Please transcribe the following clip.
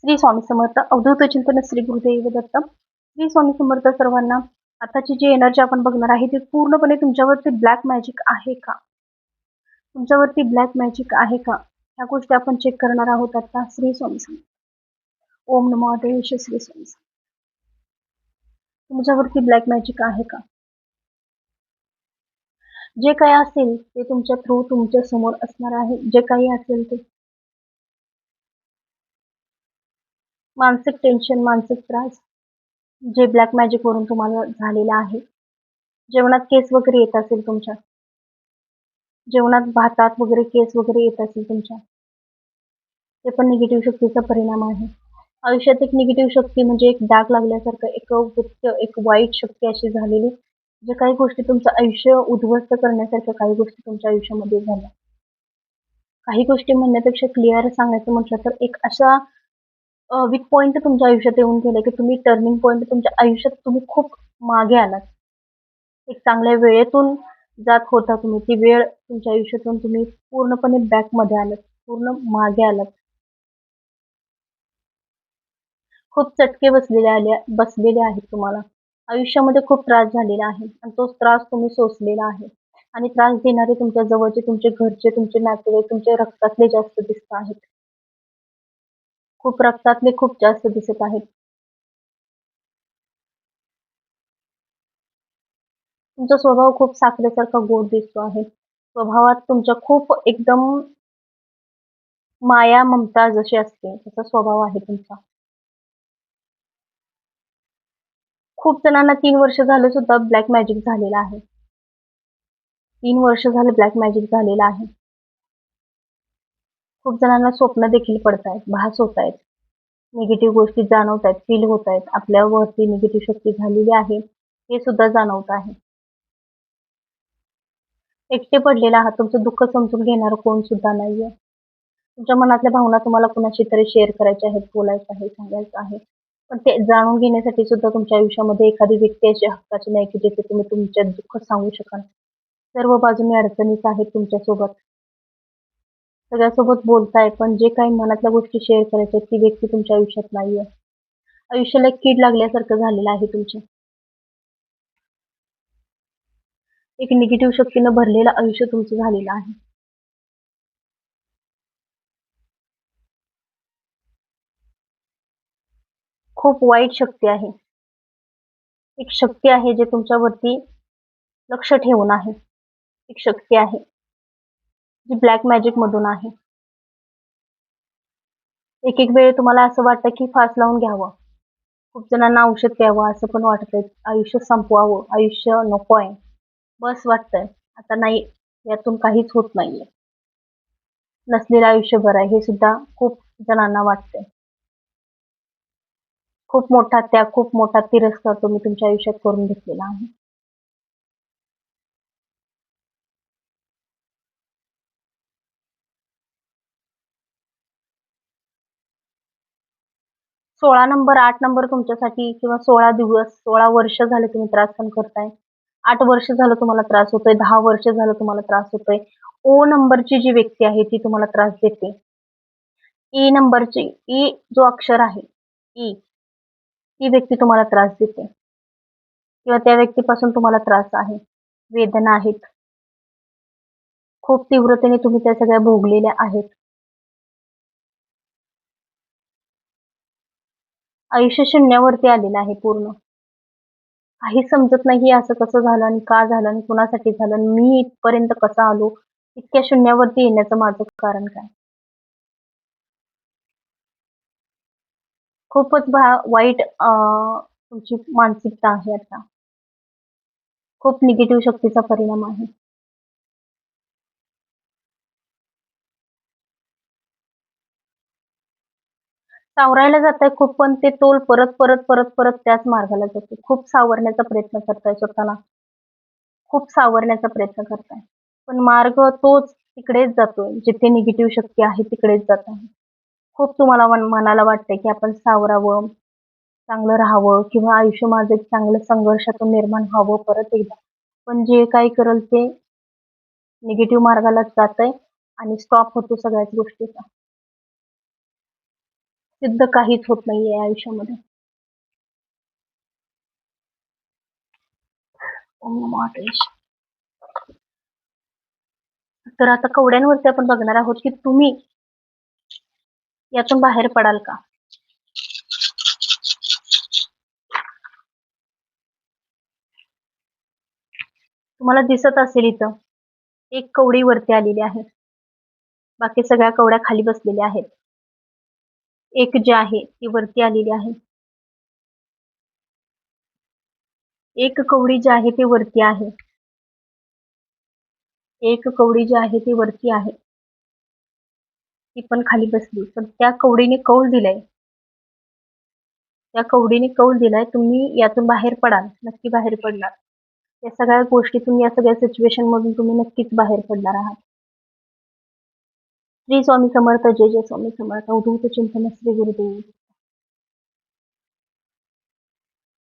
श्री स्वामी समर्थ. अवधूत चिंतन श्री गुरुदेव दत्त. श्री स्वामी समर्थ सर्वांना. आताची जी एनर्जी आपण बघणार आहे ती पूर्णपणे तुमच्यावरती ब्लॅक मॅजिक आहे का? तुमच्यावरती ब्लॅक मॅजिक आहे का? ह्या गोष्टी आपण चेक करणार आहोत आता. श्री स्वामी समर्थ. ओम नमो देवेश. श्री स्वामी समर्थ. तुमच्यावरती ब्लॅक मॅजिक आहे का? जे काही असेल ते तुमच्या थ्रू तुमच्या समोर असणार आहे. जे काही असेल ते मानसिक टेन्शन, मानसिक त्रास जे ब्लॅक मॅजिक वरून तुम्हाला झालेला आहे. जेवणात केस वगैरे येत असेल तुमच्या, जेवणात भातात वगैरे केस वगैरे येत असेल तुमच्या, ते पण निगेटिव्ह शक्तीचा परिणाम आहे. आयुष्यात एक निगेटिव्ह शक्ती म्हणजे एक डाग लागल्यासारखं, एक वृत्त, एक वाईट शक्ती अशी झालेली, जे काही गोष्टी तुमचं आयुष्य उद्ध्वस्त करण्यासारख्या काही गोष्टी तुमच्या आयुष्यामध्ये झाल्या. काही गोष्टी म्हणण्यापेक्षा क्लिअर सांगायचं म्हटलं तर एक अशा वीक पॉइंट तुमच्या आयुष्यात येऊन गेले की तुम्ही टर्निंग पॉइंट तुमच्या आयुष्यात तुम्ही खूप मागे आलात. एक चांगल्या वेळेतून जात होता तुम्ही, ती वेळ तुमच्या आयुष्यातून तुम्ही पूर्णपणे बॅकमध्ये आलात, पूर्ण मागे आलात. खूप चटके बसलेले आहेत तुम्हाला. आयुष्यामध्ये खूप त्रास झालेला आहे आणि तोच त्रास तुम्ही सोसलेला आहे. आणि त्रास देणारे तुमच्या जवळचे, तुमचे घरचे, तुमचे नातेवाईक, तुमच्या रक्तातले जास्त दिसत आहेत. खूप रक्तातले खूप जास्त दिसत आहेत. तुमचा स्वभाव खूप साखरेसारखा गोड दिसतो आहे. स्वभावात तुमच्या खूप एकदम माया, ममता जशी असते तसा स्वभाव आहे तुमचा. खूप जणांना 3 वर्ष झाले सुद्धा ब्लॅक मॅजिक झालेलं आहे. 3 वर्ष झाले ब्लॅक मॅजिक झालेलं आहे. खूप जणांना स्वप्न देखील पडतायत, भास होतायत. निगेटिव्ह गोष्टी जाणवतायत, फील होतायत. आपल्यावरती निगेटिव्ह शक्ती झालेली आहे, हे सुद्धा जाणवत आहे. एकटे पडलेले आहात. तुमचं दुःख समजून घेणारं कोण सुद्धा नाहीये. तुमच्या मनातल्या भावना तुम्हाला कुणाशी तरी शेअर करायच्या आहेत, बोलायचं आहे, सांगायचं आहे. पण ते जाणून घेण्यासाठी सुद्धा तुमच्या आयुष्यामध्ये एखादी व्यक्ती अशी हक्काची नाही की जिथे तुम्ही तुमचे दुःख सांगू शकाल. सर्व बाजूने अडचणीच आहेत तुमच्यासोबत. सगळ्यासोबत बोलताय, पण जे काही मनातल्या गोष्टी शेअर करायच्या ती व्यक्ती तुमच्या आयुष्यात नाहीये. आयुष्याला एक कीड लागल्यासारखं झालेलं आहे तुमच्या. एक निगेटिव्ह शक्तीनं भरलेलं आयुष्य तुमचं झालेलं आहे. खूप वाईट शक्ती आहे. एक शक्ती आहे जे तुमच्यावरती लक्ष ठेवून आहे. एक शक्ती आहे, जी ब्लॅक मॅजिक मधून आहे. एक-एक वेळ तुम्हाला असं वाटतं की फास लावून घ्यावं. खूप जणांना औषध घ्यावं असं पण वाटतंय. आयुष्य संपवावं, आयुष्य नकोय. बस वाटतंय. आता नाही, यातून काहीच होत नाहीये. नसलेलं आयुष्य बरं आहे, हे सुद्धा खूप जणांना वाटतंय. खूप मोठा त्याग, खूप मोठा तिरस्कार तुम्ही तुमच्या आयुष्यात करून घेतलेला आहे. सोळा नंबर, 8 नंबर तुमच्यासाठी किंवा 16 दिवस, 16 वर्ष झाले तुम्ही त्रास सहन करताय. 8 वर्ष झालं तुम्हाला त्रास होतोय, 10 वर्ष झालं तुम्हाला त्रास होतोय. ओ नंबरची जी व्यक्ती आहे ती तुम्हाला त्रास देते. ई नंबरची, ई जो अक्षर आहे, ई, ती व्यक्ती तुम्हाला त्रास देते किंवा त्या व्यक्तीपासून तुम्हाला त्रास आहे, वेदना आहेत. खूप तीव्रतेने तुम्ही त्या सगळ्या भोगलेल्या आहेत. आयुष्य शून्यावरती आलेलं आहे पूर्ण. काही समजत नाही हे असं कसं झालं आणि का झालं आणि कुणासाठी झालं आणि मी इथपर्यंत कसा आलो? इतक्या शून्यावरती येण्याचं माझं कारण काय? खूपच वाईट तुमची मानसिकता आहे आता. खूप निगेटिव्ह शक्तीचा परिणाम आहे. सावरायला जाताय खूप पण ते तोल परत त्याच मार्गाला जातो. खूप सावरण्याचा प्रयत्न करताय स्वतःला. खूप सावरण्याचा प्रयत्न करताय. पण मार्ग तोच तिकडेच जातोय. जिथे निगेटिव्ह शक्ती आहे तिकडेच जात आहे. खूप तुम्हाला मनाला वाटतंय की आपण सावरावं, चांगलं राहावं किंवा आयुष्य माझं एक चांगलं संघर्षातून निर्माण व्हावं परत एकदा. पण जे काही करेल ते निगेटिव्ह मार्गालाच जातंय आणि स्टॉप होतो सगळ्याच गोष्टीचा. सिद्ध काहीच होत नाहीये आयुष्यामध्ये. ओम नमः गणेश. तर आता कवड्यांवरती आपण बघणार आहोत की तुम्ही यातून बाहेर पडाल का? तुम्हाला दिसत असेल इथं एक कवडी वरती आलेली आहे. बाकी सगळ्या कवड्या खाली बसलेल्या आहेत. एक जी आहे ती वरती आलेली आहे. एक कवडी जी आहे ती वरती आहे. एक कवडी जी आहे ती वरती आहे. ती पण खाली बसली. पण त्या कवडीने कौल दिलाय. त्या कवडीने कौल दिलाय तुम्ही यातून बाहेर पडाल. नक्की बाहेर पडणार. या सगळ्या गोष्टीतून, या सगळ्या सिच्युएशन मधून तुम्ही नक्कीच बाहेर पडणार आहात. श्री स्वामी समर्थ. जय जय स्वामी समर्थ. अवधूत चिंतन श्री गुरुदेव.